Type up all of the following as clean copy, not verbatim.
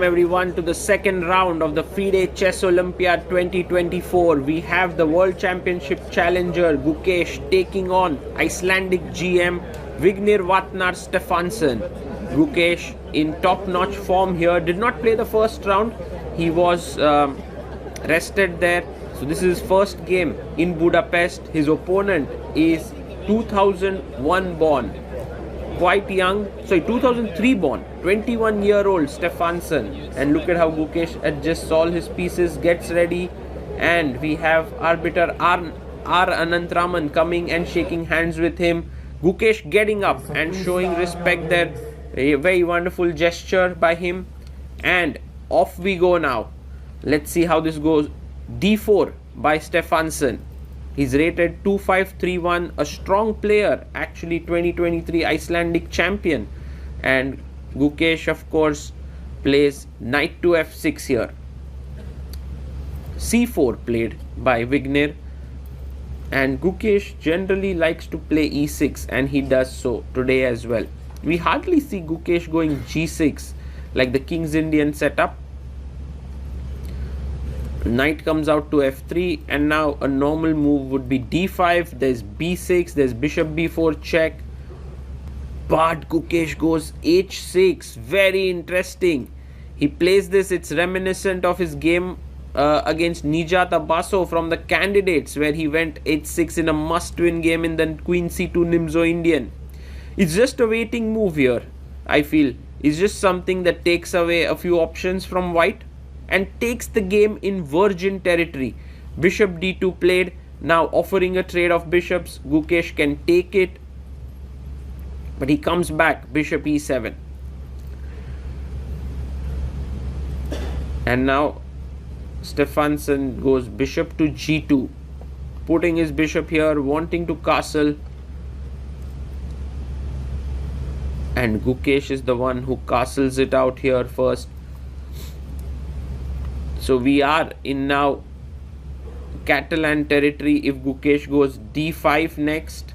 Everyone to the second round of the FIDE Chess Olympiad 2024. We have the World Championship challenger Gukesh taking on Icelandic GM Vignir Stefansson. Gukesh in top-notch form here, did not play the first round. He was rested there. So this is his first game in Budapest. His opponent is 2001 born. Quite young, 2003 born, 21-year-old Stefansson. And look at how Gukesh adjusts all his pieces, gets ready, and we have arbiter R. Anantraman coming and shaking hands with him. Gukesh getting up and showing respect there. A very wonderful gesture by him. And off we go now. Let's see how this goes. D4 by Stefansson. He's rated 2531, a strong player, actually 2023 Icelandic champion. And Gukesh, of course, plays knight to f6 here. C4 played by Vignir. And Gukesh generally likes to play e6, and he does so today as well. We hardly see Gukesh going g6 like the King's Indian setup. Knight comes out to f3, and now a normal move would be d5. There's b6, there's bishop b4 check, but Gukesh goes h6. Very interesting. He plays this. It's reminiscent of his game against Nijat Abaso from the candidates, where he went h6 in a must-win game in the Queen c2 Nimzo Indian. It's just a waiting move here, I feel. It's just something that takes away a few options from white and takes the game in virgin territory. Bishop d2 played, now offering a trade of bishops. Gukesh can take it, but he comes back, bishop e7. And now Stefansson goes bishop to g2, putting his bishop here, wanting to castle. And Gukesh is the one who castles it out here first. So we are in now Catalan territory if Gukesh goes d5 next,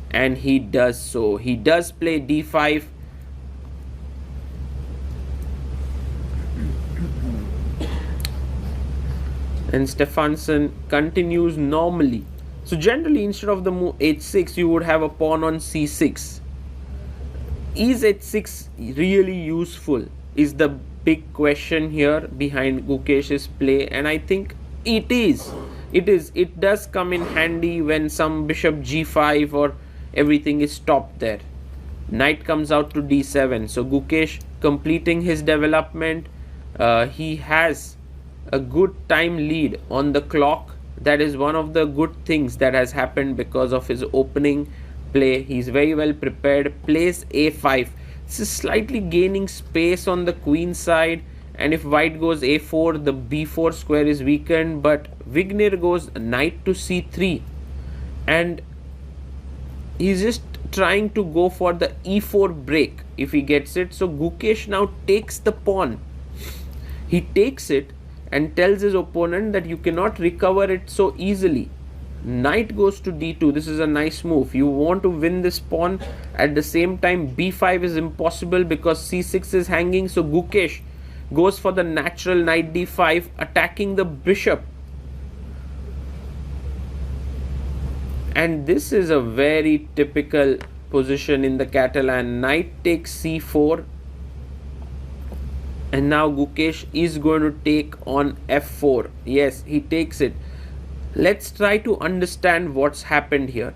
and he does so. He does play d5. And Stefansson continues normally. So generally, instead of the move h6, you would have a pawn on c6. Is h6 really useful? Is the big question here behind Gukesh's play, and I think it is. It does come in handy when some bishop g5 or everything is stopped there. Knight comes out to d7. So Gukesh completing his development. He has a good time lead on the clock. That is one of the good things that has happened because of his opening play. He's very well prepared. Plays a5. This is slightly gaining space on the queen side, and if white goes a4, the b4 square is weakened. But Vignir goes knight to c3, and he's just trying to go for the e4 break if he gets it. So Gukesh now takes the pawn. He takes it and tells his opponent that you cannot recover it so easily. Knight goes to d2. This is a nice move. You want to win this pawn. At the same time, b5 is impossible because c6 is hanging. So Gukesh goes for the natural knight d5, attacking the bishop. And this is a very typical position in the Catalan. Knight takes c4. And now Gukesh is going to take on f4. Yes, he takes it. Let's try to understand what's happened here.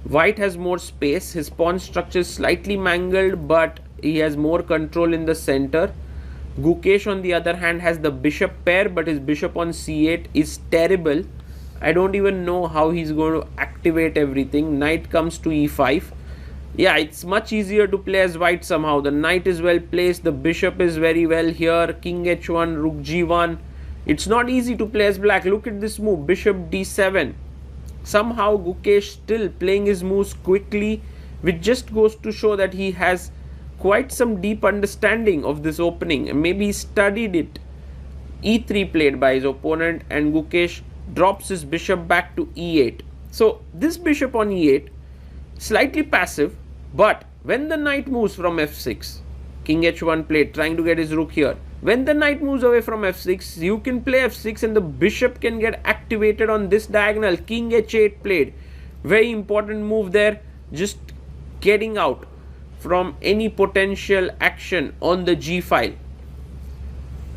White has more space. His pawn structure is slightly mangled, but he has more control in the center. Gukesh, on the other hand, has the bishop pair, but his bishop on c8 is terrible. I don't even know how he's going to activate everything. Knight comes to e5. Yeah, it's much easier to play as white somehow. The knight is well placed. The bishop is very well here. King h1, rook g1. It's not easy to play as black. Look at this move, bishop d7. Somehow Gukesh still playing his moves quickly, which just goes to show that he has quite some deep understanding of this opening. And maybe he studied it. e3 played by his opponent, and Gukesh drops his bishop back to e8. So this bishop on e8, slightly passive, but when the knight moves from f6, king h1 played, trying to get his rook here, When the knight moves away from f6, you can play f6 and the bishop can get activated on this diagonal. King h8 played. Very important move there. Just getting out from any potential action on the g file.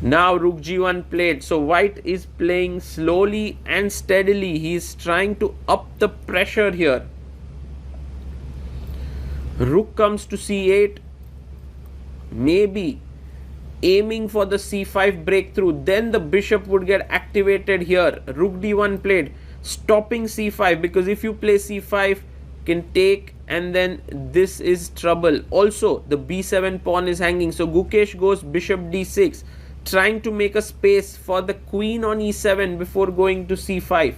Now rook g1 played. So white is playing slowly and steadily. He is trying to up the pressure here. Rook comes to c8. Maybe aiming for the c5 breakthrough. Then the bishop would get activated here. Rook d1 played, stopping c5, because if you play c5, can take, and then this is trouble. Also the b7 pawn is hanging, so Gukesh goes bishop d6, trying to make a space for the queen on e7 before going to c5.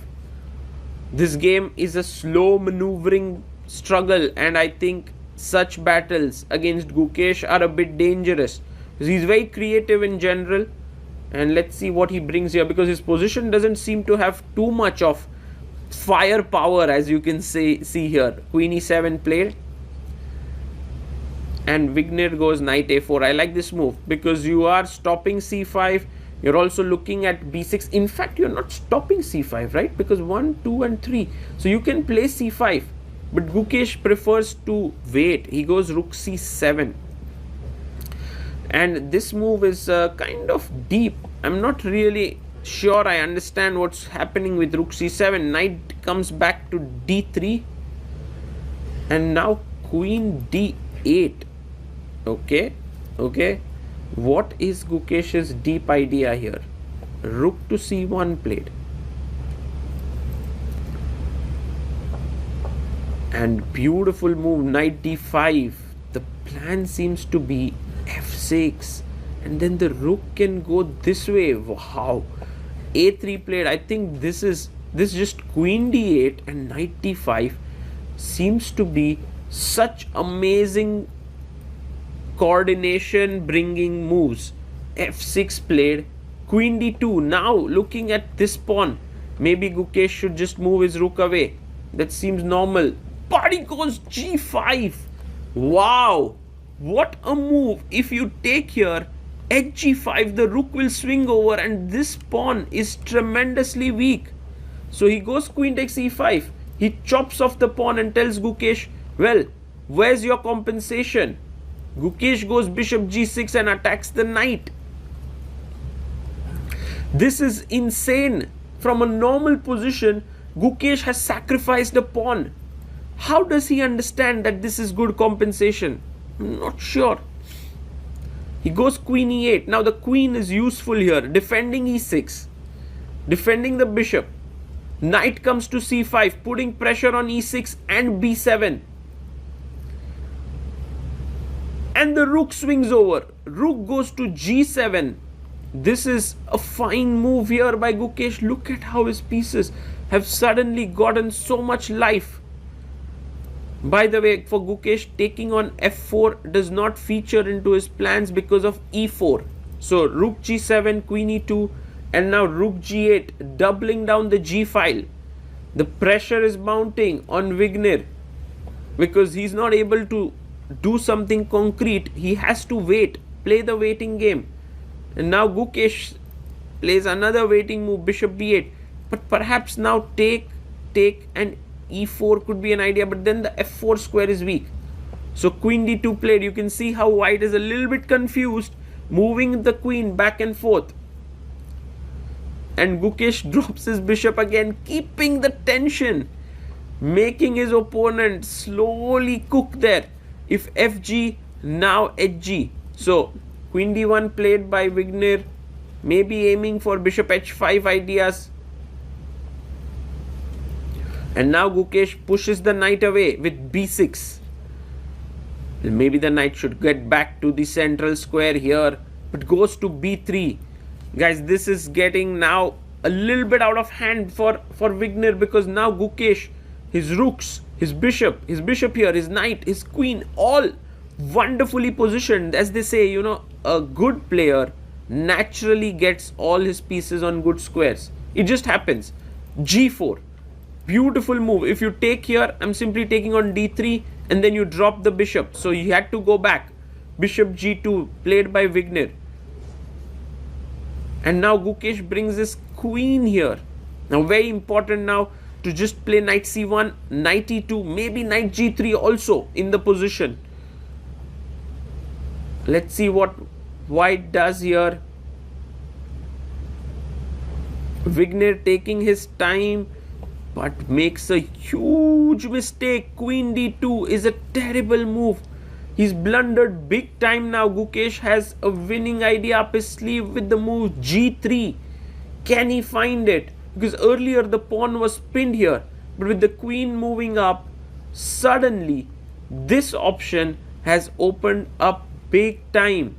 This game is a slow maneuvering struggle, and I think such battles against Gukesh are a bit dangerous. He's very creative in general, and let's see what he brings here, because his position doesn't seem to have too much of firepower, as you can see here. Queen e7 played, and Vignir goes knight a4. I like this move because you are stopping c5. You're also looking at b6. In fact, you're not stopping c5, right? Because 1, 2 and 3. So you can play c5, but Gukesh prefers to wait. He goes rook c7. And this move is kind of deep. I'm not really sure I understand what's happening with rook c7. Knight comes back to d3. And now queen d8. Okay. What is Gukesh's deep idea here? Rook to c1 played. And beautiful move, knight d5. The plan seems to be f6, and then the rook can go this way. Wow. a3 played. I think this just queen d8 and knight d5 seems to be such amazing coordination bringing moves. f6 played, queen d2. Now looking at this pawn, maybe Gukesh should just move his rook away. That seems normal. But he goes g5. Wow, what a move. If you take here at g5, the rook will swing over, and this pawn is tremendously weak. So he goes queen takes e5. He chops off the pawn and tells Gukesh, well, where's your compensation? Gukesh goes bishop g6 and attacks the knight. This is insane. From a normal position, Gukesh has sacrificed a pawn. How does he understand that this is good compensation? I'm not sure. He goes queen e8. Now the queen is useful here, defending e6, defending the bishop. Knight comes to c5, putting pressure on e6 and b7. And the rook swings over. Rook goes to g7. This is a fine move here by Gukesh. Look at how his pieces have suddenly gotten so much life. By the way, for Gukesh, taking on f4 does not feature into his plans because of e4. So rook g7, queen e2, and now rook g8, doubling down the g file. The pressure is mounting on Vignir because he's not able to do something concrete. He has to wait, play the waiting game. And now Gukesh plays another waiting move, bishop b8. But perhaps now take, and e4 could be an idea, but then the f4 square is weak. So queen d2 played. You can see how white is a little bit confused, moving the queen back and forth. And Gukesh drops his bishop again, keeping the tension, making his opponent slowly cook there. If fg, now hg. So queen d1 played by Vignir, maybe aiming for bishop h5 ideas. And now Gukesh pushes the knight away with b6. Maybe the knight should get back to the central square here, but goes to b3. Guys, this is getting now a little bit out of hand for Vignir, because now Gukesh, his rooks, his bishop here, his knight, his queen, all wonderfully positioned. As they say, a good player naturally gets all his pieces on good squares. It just happens. g4. Beautiful move. If you take here, I'm simply taking on d3, and then you drop the bishop. So you had to go back. Bishop g2 played by Vignir. And now Gukesh brings his queen here. Now very important now to just play knight c1, knight e2, maybe knight g3 also in the position. Let's see what white does here. Vignir taking his time but makes a huge mistake. Queen d2 is a terrible move. He's blundered big time now. Gukesh has a winning idea up his sleeve with the move g3. Can he find it? Because earlier the pawn was pinned here, but with the queen moving up, suddenly this option has opened up big time.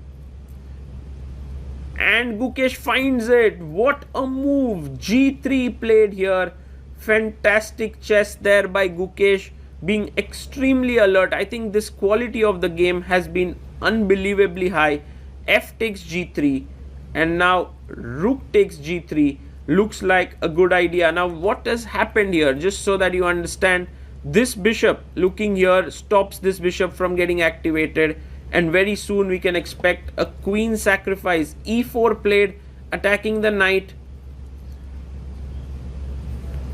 And Gukesh finds it. What a move! g3 played here. Fantastic chess there by Gukesh, being extremely alert. I think this quality of the game has been unbelievably high. F takes g3 and now rook takes g3. Looks like a good idea. Now what has happened here, just so that you understand, this bishop looking here stops this bishop from getting activated, and very soon we can expect a queen sacrifice. e4 played, attacking the knight,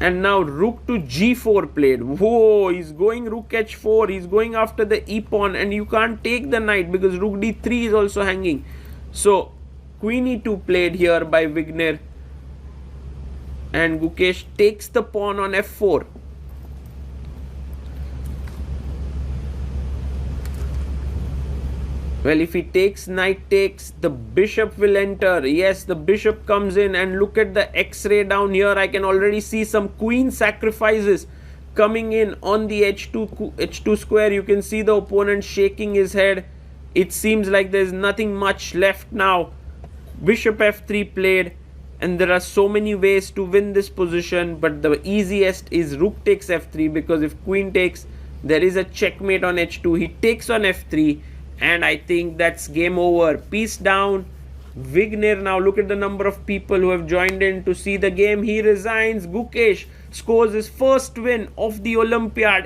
and now rook to g4 played. Whoa, he's going rook h4, he's going after the e pawn, and you can't take the knight because rook d3 is also hanging. So queen e2 played here by Vignir, and Gukesh takes the pawn on f4. Well, if he takes knight takes, the bishop will enter. Yes, the bishop comes in, and look at the x-ray down here. I can already see some queen sacrifices coming in on the h2 square. You can see the opponent shaking his head. It seems like there's nothing much left now. Bishop f3 played, and there are so many ways to win this position, but the easiest is rook takes f3, because if queen takes, there is a checkmate on h2. He takes on f3, and I think that's game over. Peace down. Vignir, now look at the number of people who have joined in to see the game. He resigns. Gukesh scores his first win of the Olympiad.